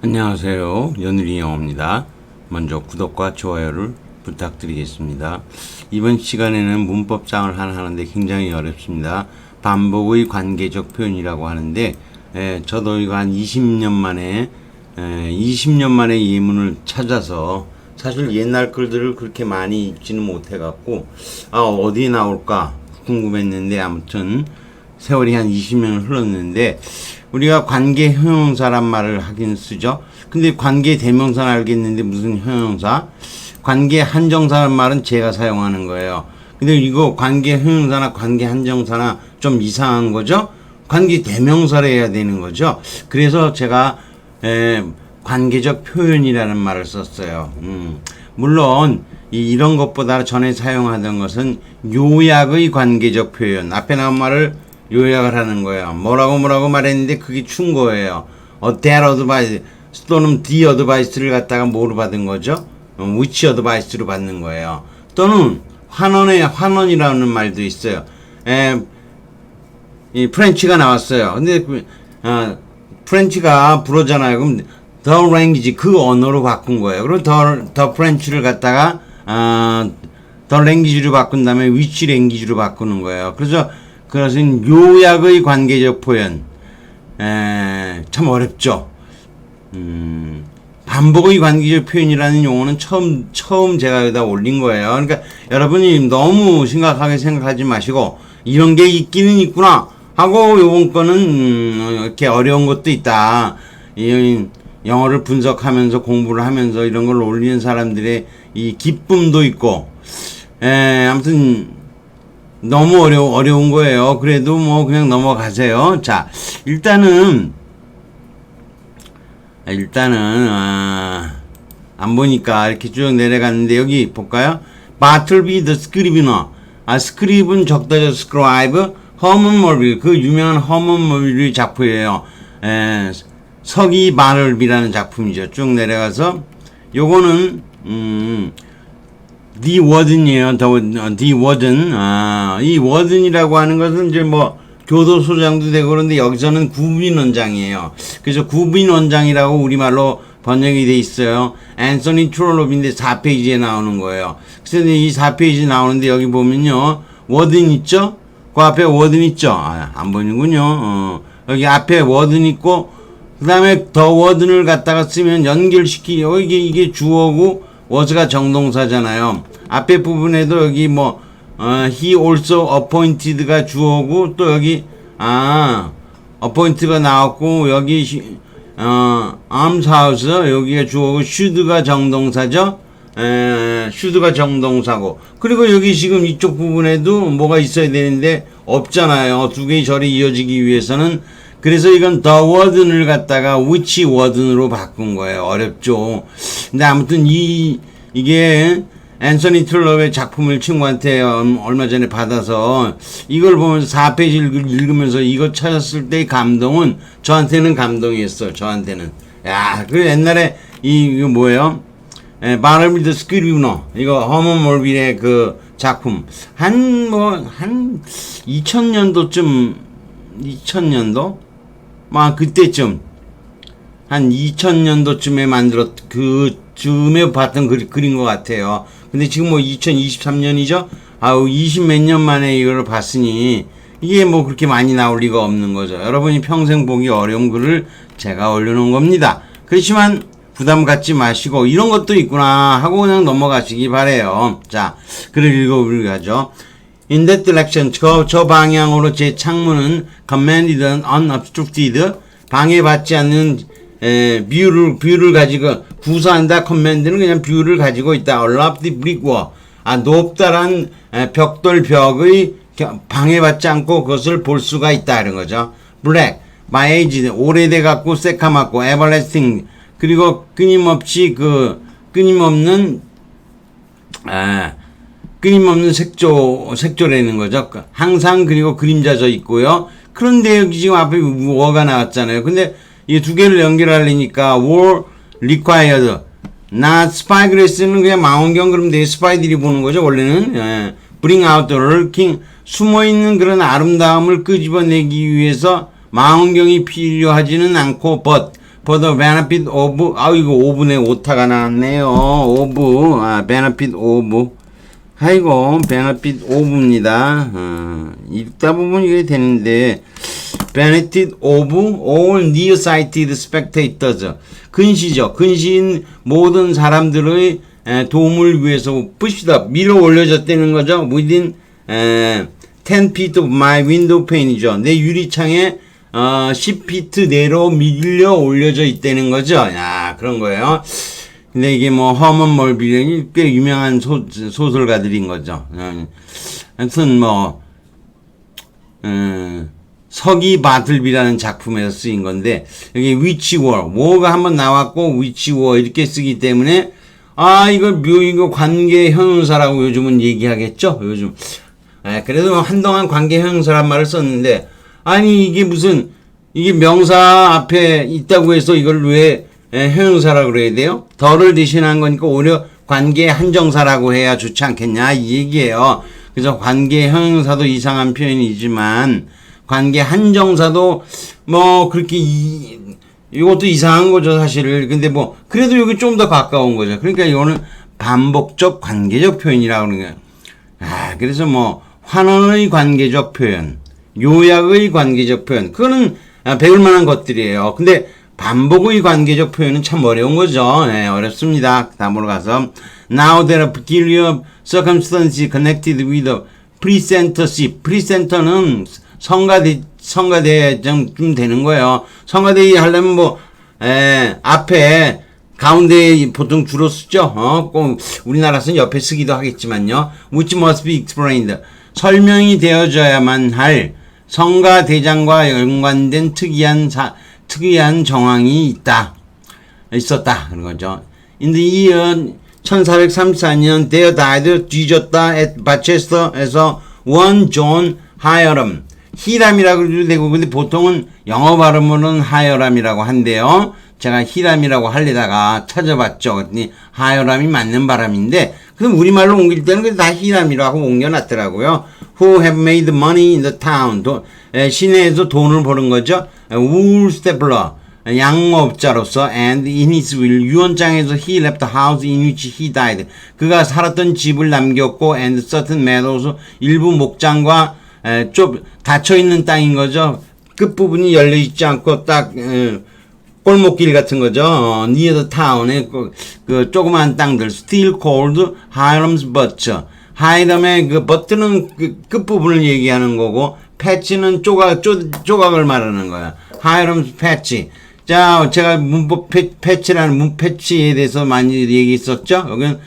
안녕하세요. 연일이 영어입니다. 먼저 구독과 좋아요를 부탁드리겠습니다. 이번 시간에는 문법장을 하나 하는데 굉장히 어렵습니다. 반복의 관계적 표현이라고 하는데 저도 이거 한 20년 만에 예문을 찾아서 사실 옛날 글들을 그렇게 많이 읽지는 못해갖고 어디에 나올까 궁금했는데 아무튼 세월이 한 20년을 흘렀는데 우리가 관계 형용사란 말을 하긴 쓰죠. 근데 관계 대명사는 알겠는데 무슨 형용사? 관계 한정사란 말은 제가 사용하는 거예요. 근데 이거 관계 형용사나 관계 한정사나 좀 이상한 거죠? 관계 대명사를 해야 되는 거죠. 그래서 제가 관계적 표현이라는 말을 썼어요. 물론 이런 것보다 전에 사용하던 것은 요약의 관계적 표현. 앞에 나온 말을 요약을 하는 거예요. 뭐라고 말했는데 그게 춘 거예요. that advice 또는 the advice를 갖다가 뭐로 받은 거죠? which advice로 받는 거예요. 또는 환원이라는 말도 있어요. 이 프렌치가 나왔어요. 근데 프렌치가 불어잖아요. 그럼 the language 그 언어로 바꾼 거예요. 그리고 the French를 갖다가 the language로 바꾼 다음에 which language로 바꾸는 거예요. 그래서 그것은 요약의 관계적 표현. 참 어렵죠. 반복의 관계적 표현이라는 용어는 처음 제가 여기다 올린 거예요. 그러니까 여러분이 너무 심각하게 생각하지 마시고 이런 게 있기는 있구나 하고 요번 거는 이렇게 어려운 것도 있다. 영어를 분석하면서 공부를 하면서 이런 걸 올리는 사람들의 이 기쁨도 있고 아무튼 너무 어려운 거예요. 그래도 뭐 그냥 넘어가세요. 자, 일단은 안 보니까 이렇게 쭉 내려갔는데 여기 볼까요? Bartleby the Scrivener. 스크립은 적다죠. 스크라이브. 허먼 몰빌 그 유명한 허먼 몰빌의 작품이에요. 서기 바를비라는 작품이죠. 쭉 내려가서 요거는 The Warden이에요. The Warden. 이 Warden이라고 하는 것은 이제 뭐 교도소장도 되고 그런데 여기서는 구빈원장이에요. 그래서 구빈원장이라고 우리말로 번역이 돼 있어요. 앤서니 트롤롭인데 4페이지에 나오는 거예요. 그래서 이 4페이지 나오는데 여기 보면요. 워든 있죠? 그 앞에 워든 있죠? 안 보이는군요. 여기 앞에 워든 있고 그 다음에 더 워든을 갖다가 쓰면 연결시키고 이게 주어고 was가 정동사잖아요. 앞에 부분에도 여기 뭐 he also appointed가 주어고 또 여기 appointed가 나왔고 여기 almshouse 여기가 주어고 should가 정동사죠. should가 정동사고 그리고 여기 지금 이쪽 부분에도 뭐가 있어야 되는데 없잖아요. 두 개의 절이 이어지기 위해서는 그래서 이건 the warden을 갖다가 which warden으로 바꾼 거예요. 어렵죠. 근데 아무튼 이게 앤서니 트롤롭의 작품을 친구한테 얼마 전에 받아서 이걸 보면서 4페이지를 읽으면서 이거 찾았을 때의 감동은 저한테는 감동이었어요. 저한테는. 야, 그 옛날에 이거 뭐예요? 바를비 더 스크리브너 이거 허먼 몰빌의 그 작품 한 2000년도쯤 그때쯤 한 2000년도쯤에 즈음에 봤던 그린 것 같아요. 근데 지금 뭐 2023년이죠? 20몇 년 만에 이걸 봤으니 이게 뭐 그렇게 많이 나올 리가 없는 거죠. 여러분이 평생 보기 어려운 글을 제가 올려놓은 겁니다. 그렇지만 부담 갖지 마시고 이런 것도 있구나 하고 그냥 넘어가시기 바래요. 자, 글을 읽어보려고 In that direction, 저 방향으로 제 창문은 commanded unobstructed, 방해받지 않는 뷰를 가지고 구사한다. 커맨드는 그냥 뷰를 가지고 있다. A lofty brick wall. 높다란 벽돌벽의 방해받지 않고 그것을 볼 수가 있다. 이런 거죠. Black, by age, 오래돼 갖고 새카맣고 everlasting. 그리고 끊임없는 색조라는 거죠. 항상 그리고 그림자져 있고요. 그런데 여기 지금 앞에 워가 나왔잖아요. 근데 이 두 개를 연결하려니까 were required. not spyglass는 그냥 망원경 그러면 돼. 스파이들이 보는 거죠. 원래는 bring out the lurking 숨어있는 그런 아름다움을 끄집어내기 위해서 망원경이 필요하지는 않고 but for the benefit of, 이거 5분의 오타가 나왔네요. of, benefit of. 아이고, benefit of입니다. 읽다 보면 이게 되는데, benefit of all nearsighted spectators. 근시죠. 근시인 모든 사람들의 도움을 위해서 push up, 밀어 올려졌다는 거죠. within 10 feet of my window pane이죠. 내 유리창에 10피트 내로 밀려 올려져 있다는 거죠. 야, 그런 거예요. 근데 이게 뭐 허먼 멀빌이 꽤 유명한 소설가들인 거죠. 하여튼 뭐 서기 바틀비라는 작품에서 쓰인 건데 여기 위치워, 워가 한번 나왔고 위치워 이렇게 쓰기 때문에 이거 관계 형용사라고 요즘은 얘기하겠죠. 요즘 그래도 한동안 관계 형용사란 말을 썼는데 아니 이게 무슨 이게 명사 앞에 있다고 해서 이걸 왜 형용사라고 그래야 돼요? 더를 대신한 거니까 오히려 관계 한정사라고 해야 좋지 않겠냐 이 얘기예요. 그래서 관계 형용사도 이상한 표현이지만 관계 한정사도 뭐 그렇게 이것도 이상한 거죠 사실을. 근데 뭐 그래도 여기 좀 더 가까운 거죠. 그러니까 이거는 반복적 관계적 표현이라고 그러는 거예요. 그래서 뭐 환원의 관계적 표현, 요약의 관계적 표현, 그거는 배울 만한 것들이에요. 근데 반복의 관계적 표현은 참 어려운 거죠. 네, 어렵습니다. 다음으로 가서 Now there are peculiar circumstances connected with the precentorship. precentor는 성가대 좀 되는 거예요. 성가대 하려면 뭐 앞에 가운데 보통 주로 쓰죠. 꼭 우리나라에서는 옆에 쓰기도 하겠지만요. which must be explained. 설명이 되어져야만 할 성가대장과 연관된 특이한 정황이 있었다. 그런 거죠. In the year 1434년 there died 뒤졌다 at 바체스터에서 one John 하여람. 히람이라고 해도 되고 근데 보통은 영어 발음으로는 하여람이라고 한대요. 제가 히람이라고 하려다가 찾아봤죠. 그랬더니 하여람이 맞는 바람인데 그럼 우리말로 옮길 때는 다 히람이라고 옮겨놨더라고요. Who have made money in the town. 시내에서 돈을 버는 거죠. wool stapler. 양업자로서 and in his will. 유언장에서 he left the house in which he died. 그가 살았던 집을 남겼고 and certain meadows. 일부 목장과 좀 닫혀있는 땅인 거죠. 끝부분이 열려있지 않고 딱 골목길 같은 거죠. near the town에 그 조그만 땅들. still called Hiram's butcher. 하이람의 그 버트는 그 끝부분을 얘기하는 거고 패치는 조각을 말하는 거야. 하이람's patch. 자, 제가 문법 패치라는 문 패치에 대해서 많이 얘기했었죠. 여기는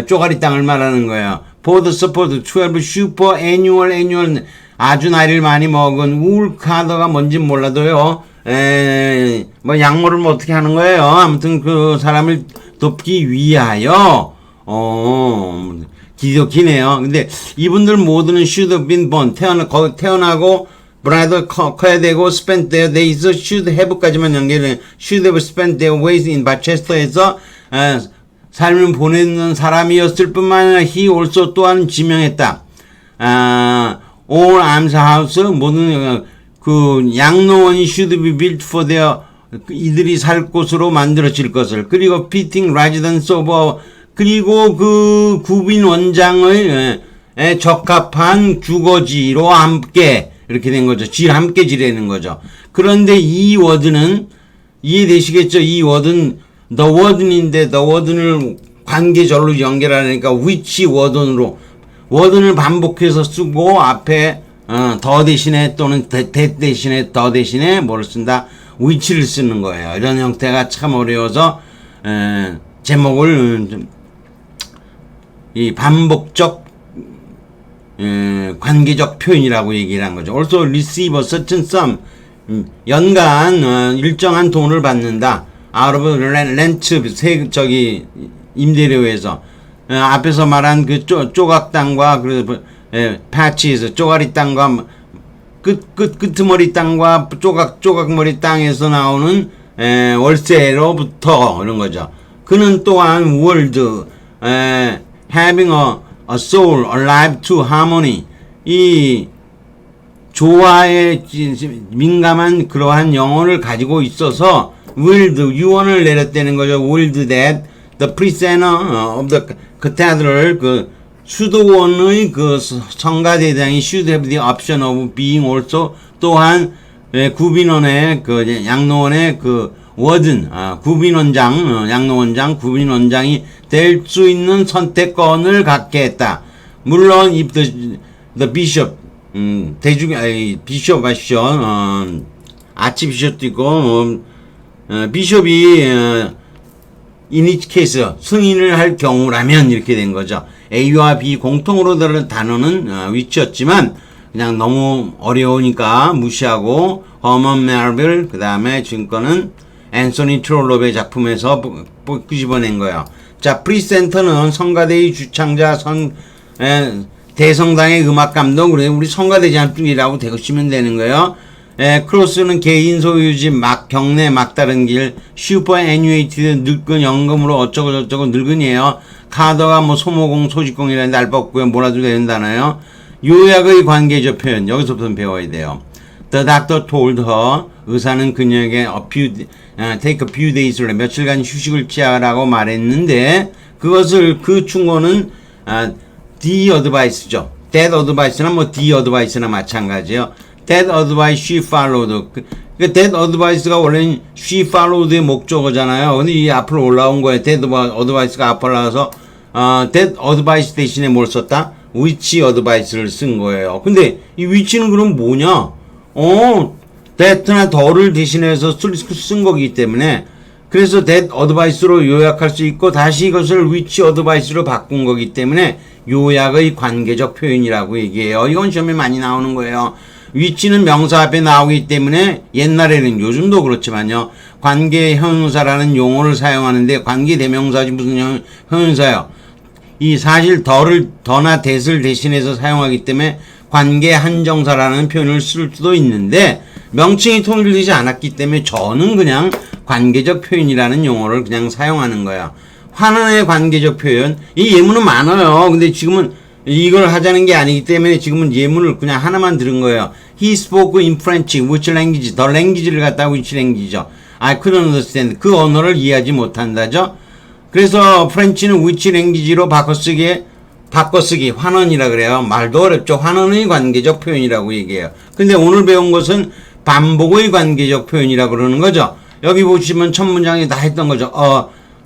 쪼가리 땅을 말하는 거예요. For the support 12 super annual 아주 나이를 많이 먹은 울카더가 뭔진 몰라도요. 뭐 양모를 뭐 어떻게 하는 거예요. 아무튼 그 사람을 돕기 위하여 기네요. 근데 이분들 모두는 should have been born 태어나고 brother 커야 되고 spent their days should have까지만 연결해 should have spent their ways in Bachester에서 삶을 보내는 사람이었을 뿐만 아니라 he also 또한 지명했다. all almshouse 모든 그 양로원이 should be built for their 이들이 살 곳으로 만들어질 것을 그리고 fitting residence of 그리고 그 구빈 원장의 적합한 주거지로 함께 이렇게 된 거죠. 함께 지내는 거죠. 그런데 이 워드는 이해되시겠죠? 이 워드는 the word인데 the word를 관계절로 연결하니까 which word으로 워든을 반복해서 쓰고 앞에 더 대신에 또는 that 대신에 더 대신에 뭐를 쓴다? which를 쓰는 거예요. 이런 형태가 참 어려워서 제목을 이 반복적 관계적 표현이라고 얘기를 한 거죠. also receive a certain sum 연간 일정한 돈을 받는다. out of rent 임대료에서 앞에서 말한 그 조각 땅과 그 패치에서 쪼가리 땅과 끄트머리 땅과 조각머리 땅에서 나오는 월세로부터 이런 거죠. 그는 또한 world having a soul alive to harmony 이 조화에 민감한 그러한 영혼을 가지고 있어서 willed 유언을 내렸다는 거죠. willed that the prisoner of the cathedral 그 수도원의 그 성가대장이 should have the option of being also 또한 구빈원의 그 양로원의 그 워든 구빈원장 양로원장 구빈원장이 될 수 있는 선택권을 갖게 했다. 물론 if the bishop 비숍 하시죠. 아치비숍도 있고 비숍이 in each case 승인을 할 경우라면 이렇게 된 거죠. A와 B 공통으로 다른 단어는 위치였지만 그냥 너무 어려우니까 무시하고 허먼 멜빌 그 다음에 지금거는 앤소니 트롤롭의 작품에서 끄집어낸 거예요. 자, 프리센터는 성가대의 주창자 대성당의 음악 감독 우리 성가대장이라고 대시면 되는 거예요. 크로스는 개인 소유지 경내 막다른 길 슈퍼 애뉴에이티드 늙은 연금으로 어쩌고 저쩌고 늙은이에요. 카더가 뭐 소모공 소직공이라는 날 뽑고요. 뭐라도 된다나요. 요약의 관계적 표현 여기서부터 배워야 돼요. The doctor told her 의사는 그녀에게 take a few days 며칠간 휴식을 취하라고 말했는데 그것을 그 충고는 the advice죠. that advice나 뭐 the advice나 마찬가지예요. that advice she followed. that advice가 원래는 she followed의 목적어잖아요. 근데 이 앞으로 올라온 거예요. that advice가 앞으로 올라와서 that advice 대신에 뭘 썼다? which advice를 쓴 거예요. 근데 이 which는 그럼 뭐냐? that나 the를 대신해서 쓴 거기 때문에 그래서 that advice로 요약할 수 있고 다시 이것을 which advice로 바꾼 거기 때문에 요약의 관계적 표현이라고 얘기해요. 이건 시험에 많이 나오는 거예요. which는 명사 앞에 나오기 때문에 옛날에는 요즘도 그렇지만요. 관계 형용사라는 용어를 사용하는데 관계 대명사지 무슨 형용사요. 이 사실 더나 that을 대신해서 사용하기 때문에 관계 한정사라는 표현을 쓸 수도 있는데 명칭이 통일되지 않았기 때문에 저는 그냥 관계적 표현이라는 용어를 그냥 사용하는 거야. 환원의 관계적 표현 이 예문은 많아요. 근데 지금은 이걸 하자는 게 아니기 때문에 지금은 예문을 그냥 하나만 들은 거예요. He spoke in French, which language? The language를 갖다가 which language죠. I couldn't understand. 그 언어를 이해하지 못한다죠. 그래서 프렌치는 which language로 바꿔쓰기 환원이라 그래요. 말도 어렵죠. 환원의 관계적 표현이라고 얘기해요. 근데 오늘 배운 것은 반복의 관계적 표현이라 그러는 거죠. 여기 보시면 첫 문장에 다 했던 거죠.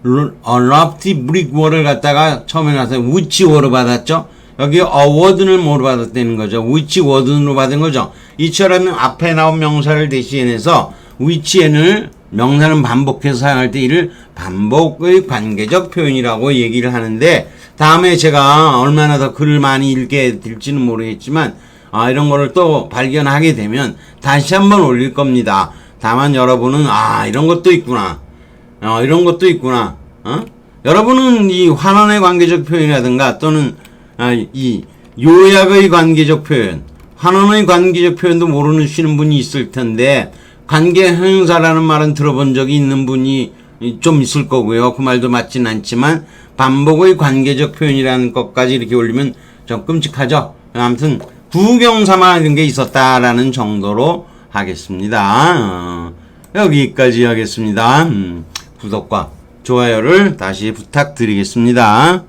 lofty brick wall을 갖다가 처음에 나서 which wall을 받았죠. 여기 award는 뭐로 받았다는 거죠. which word로 받은 거죠. 이처럼 앞에 나온 명사를 대신해서 which에는 명사는 반복해서 사용할 때 이를 반복의 관계적 표현이라고 얘기를 하는데 다음에 제가 얼마나 더 글을 많이 읽게 될지는 모르겠지만 이런 거를 또 발견하게 되면 다시 한번 올릴 겁니다. 다만 여러분은 이런 것도 있구나. 이런 것도 있구나. 여러분은 이 환원의 관계적 표현이라든가 또는 이 요약의 관계적 표현, 환원의 관계적 표현도 모르시는 분이 있을 텐데 관계 형용사라는 말은 들어본 적이 있는 분이 좀 있을 거고요. 그 말도 맞진 않지만 반복의 관계적 표현이라는 것까지 이렇게 올리면 좀 끔찍하죠. 아무튼 구경삼아 이런 게 있었다라는 정도로 하겠습니다. 여기까지 하겠습니다. 구독과 좋아요를 다시 부탁드리겠습니다.